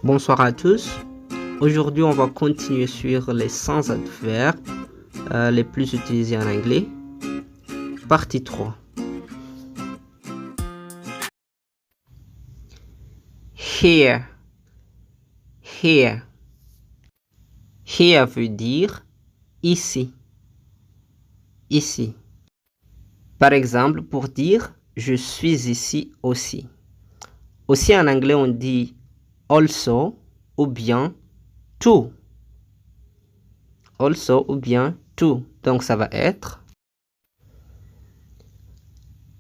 Bonsoir à tous. Aujourd'hui, on va continuer sur les 100 adverbes les plus utilisés en anglais. Partie 3. Here. Here. Here veut dire ici. Ici. Par exemple, pour dire je suis ici aussi. Aussi en anglais, on dit also ou bien too. Also ou bien too. Donc ça va être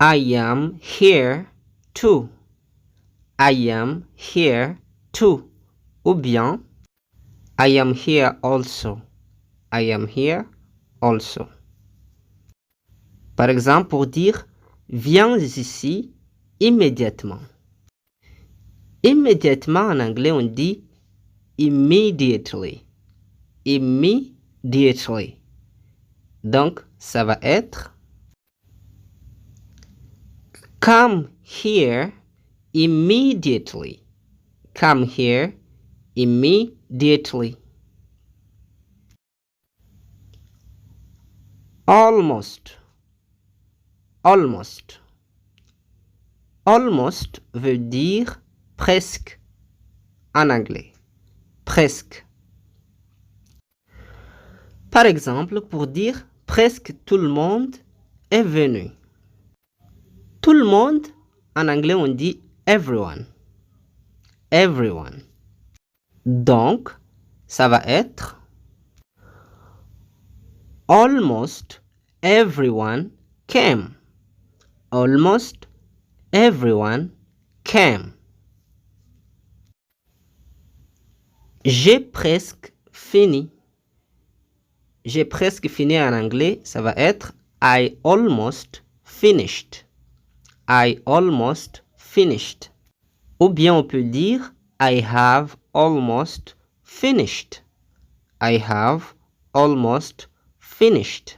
I am here too. I am here too. Ou bien I am here also. I am here also. Par exemple, pour dire viens ici immédiatement. Immédiatement en anglais, on dit immediately. Immediately. Donc, ça va être come here immediately. Come here immediately. Almost. Almost. Almost veut dire presque en anglais. Presque. Par exemple, pour dire presque tout le monde est venu. Tout le monde, en anglais, on dit everyone. Everyone. Donc, ça va être almost everyone came. Almost everyone came. J'ai presque fini. J'ai presque fini en anglais, ça va être I almost finished. I almost finished. Ou bien on peut dire I have almost finished. I have almost finished.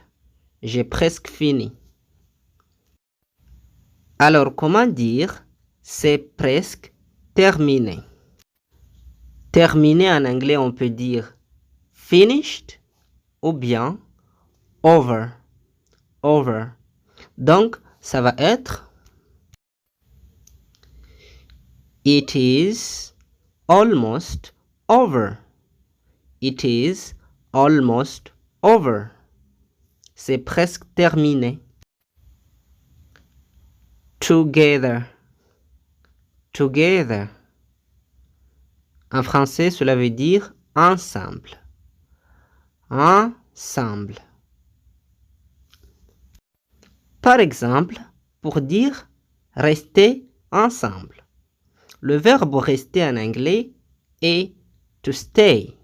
J'ai presque fini. Alors, comment dire c'est presque terminé? Terminé en anglais, on peut dire finished ou bien over. Over. Donc, ça va être it is almost over. It is almost over. C'est presque terminé. Together. Together. En français, cela veut dire ensemble. Ensemble. Par exemple, pour dire rester ensemble. Le verbe rester en anglais est to stay.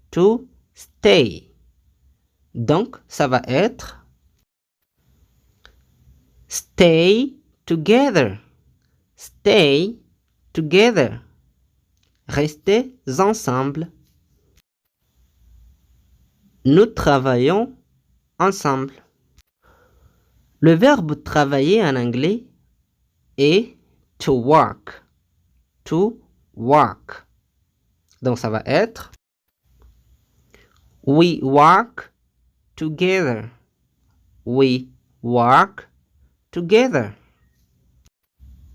To stay. Donc, ça va être stay together. Stay together. Restez ensemble. Nous travaillons ensemble. Le verbe travailler en anglais est to work. To work. Donc ça va être we work together. We work together.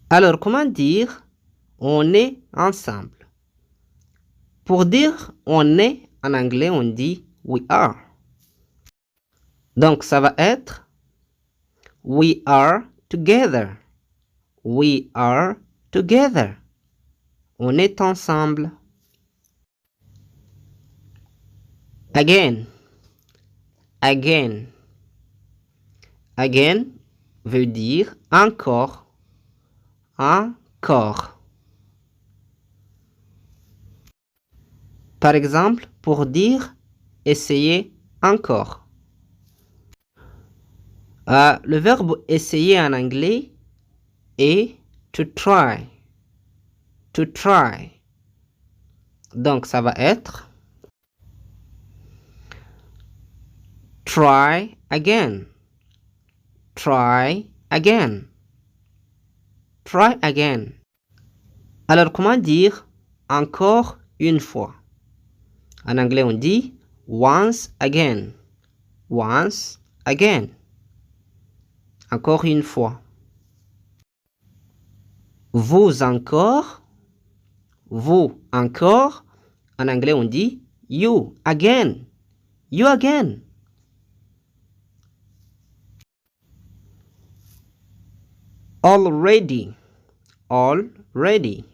Alors, comment dire on est ensemble? Pour dire on est en anglais, on dit we are. Donc, ça va être we are together. We are together. On est ensemble. Again. Again. Again veut dire encore. Encore. Par exemple, pour dire essayer encore. Le verbe essayer en anglais est to try. To try. Donc, ça va être try again. Try again. Try again. Alors, comment dire encore une fois. En anglais, on dit once again. Once again. Encore une fois. Vous encore. Vous encore. En anglais, on dit you again. You again. Already. Already.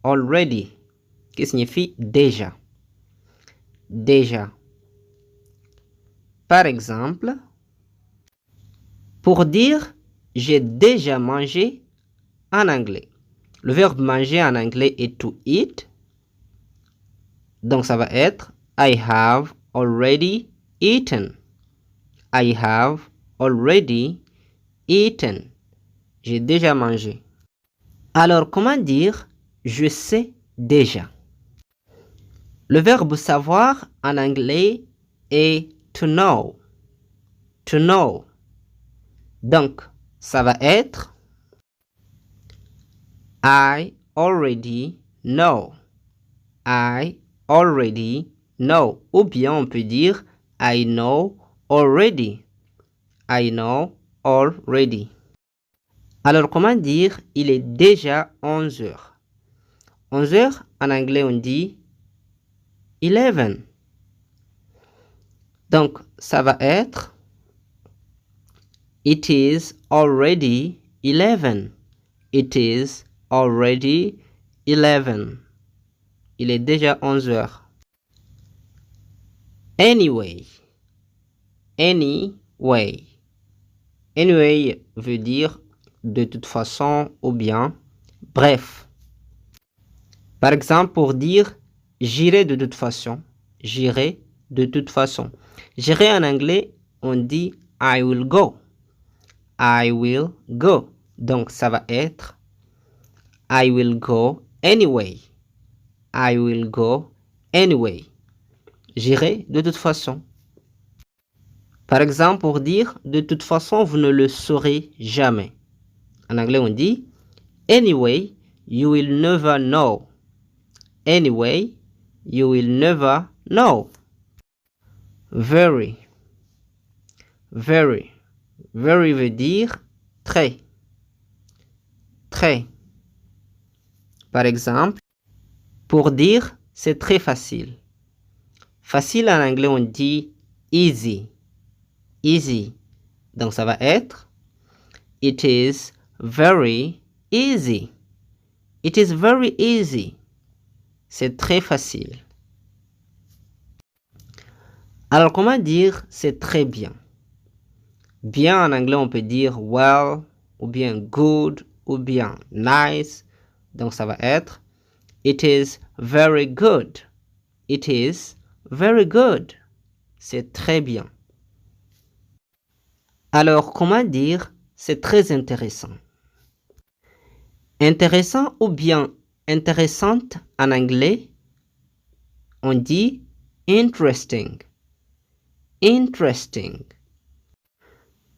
Already. Qui signifie déjà. Déjà. Par exemple, pour dire j'ai déjà mangé en anglais. Le verbe manger en anglais est to eat. Donc ça va être I have already eaten. I have already eaten. J'ai déjà mangé. Alors comment dire je sais déjà? Le verbe savoir en anglais est to know. To know. Donc, ça va être I already know. I already know. Ou bien on peut dire I know already. I know already. Alors, comment dire il est déjà 11 heures? 11 heures, en anglais, on dit 11. Donc, ça va être It is already 11. It is already 11. Il est déjà 11 heures. Anyway. Anyway. Anyway veut dire de toute façon ou bien bref. Par exemple, pour dire j'irai de toute façon. J'irai de toute façon. J'irai en anglais, on dit I will go. I will go. Donc, ça va être I will go anyway. I will go anyway. J'irai de toute façon. Par exemple, pour dire de toute façon, vous ne le saurez jamais. En anglais, on dit anyway, you will never know. Anyway, you will never know. Very. Very. Very veut dire très. Très. Par exemple, pour dire c'est très facile. Facile en anglais, on dit easy. Easy. Donc ça va être It is very easy. It is very easy. C'est très facile. Alors comment dire c'est très bien? Bien en anglais, on peut dire well, ou bien good, ou bien nice. Donc ça va être It is very good. It is very good. C'est très bien. Alors, comment dire c'est très intéressant? Intéressant ou bien intéressante en anglais, on dit interesting. Interesting.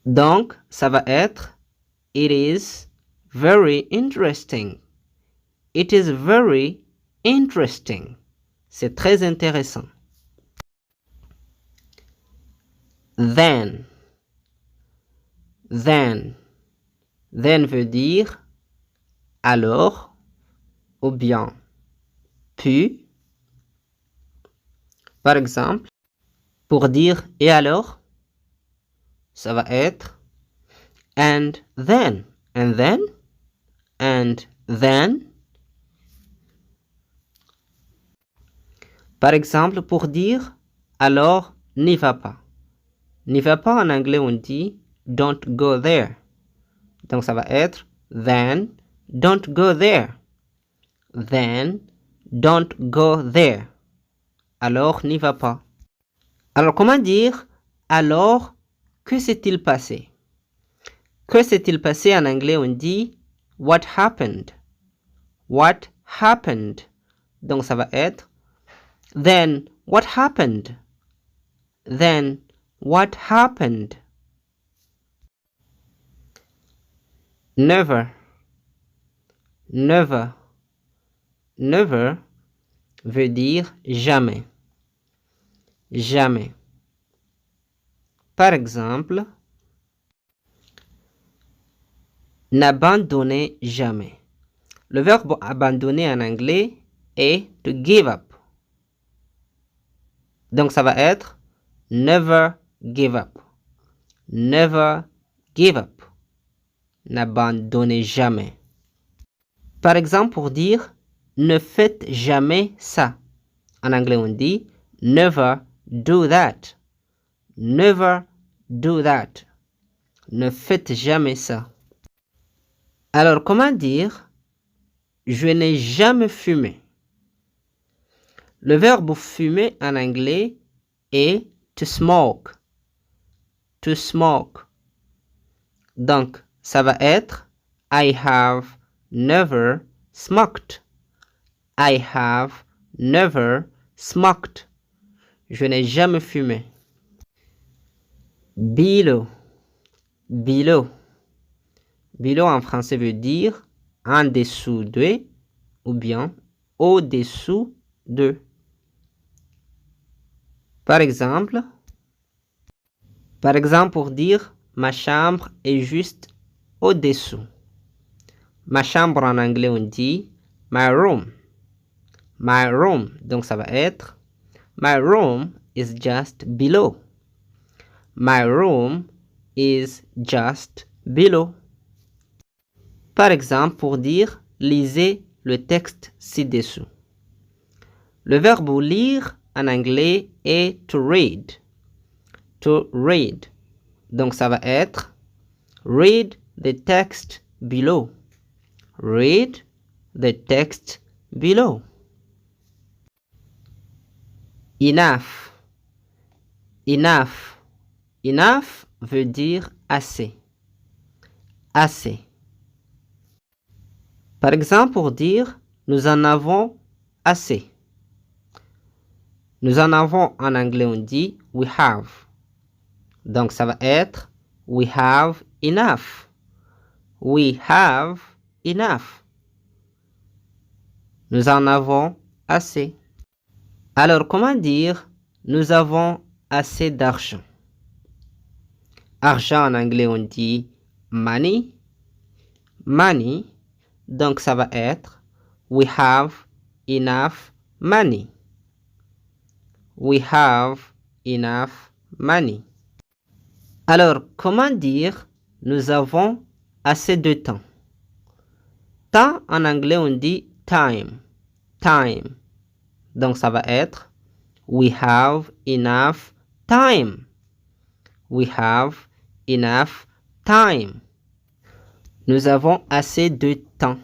Donc, ça va être It is very interesting. It is very interesting. C'est très intéressant. Then. Then. Then veut dire alors ou bien puis. Par exemple, pour dire et alors, ça va être and then. And then. And then. Par exemple, pour dire alors n'y va pas. N'y va pas en anglais, on dit don't go there. Donc ça va être then don't go there. Then don't go there. Alors n'y va pas. Alors comment dire alors que s'est-il passé? Que s'est-il passé en anglais, on dit what happened. What happened. Donc ça va être then what happened? Then what happened? Never. Never. Never veut dire jamais. Jamais. Par exemple, n'abandonnez jamais. Le verbe abandonner en anglais est to give up. Donc ça va être never give up. Never give up. N'abandonnez jamais. Par exemple, pour dire ne faites jamais ça. En anglais, on dit never do that. Never do that. Ne faites jamais ça. Alors, comment dire je n'ai jamais fumé? Le verbe fumer en anglais est to smoke. To smoke. Donc, ça va être I have never smoked. I have never smoked. Je n'ai jamais fumé. Below. Below. Below en français veut dire en dessous de ou bien au-dessous de. Par exemple, pour dire ma chambre est juste au-dessous. Ma chambre en anglais on dit my room. My room. Donc ça va être my room is just below. My room is just below. Par exemple, pour dire lisez le texte ci-dessous. Le verbe lire en anglais est to read. To read. Donc ça va être read the text below. Read the text below. Enough. Enough. Enough veut dire assez. Assez. Par exemple, pour dire nous en avons assez. Nous en avons en anglais, on dit we have. Donc ça va être we have enough. We have enough. Nous en avons assez. Alors, comment dire nous avons assez d'argent? Argent en anglais, on dit money. Money. Donc, ça va être we have enough money. We have enough money. Alors, comment dire nous avons assez de temps? Temps en anglais, on dit time. Time. Donc, ça va être we have enough time. We have enough time. Nous avons assez de temps.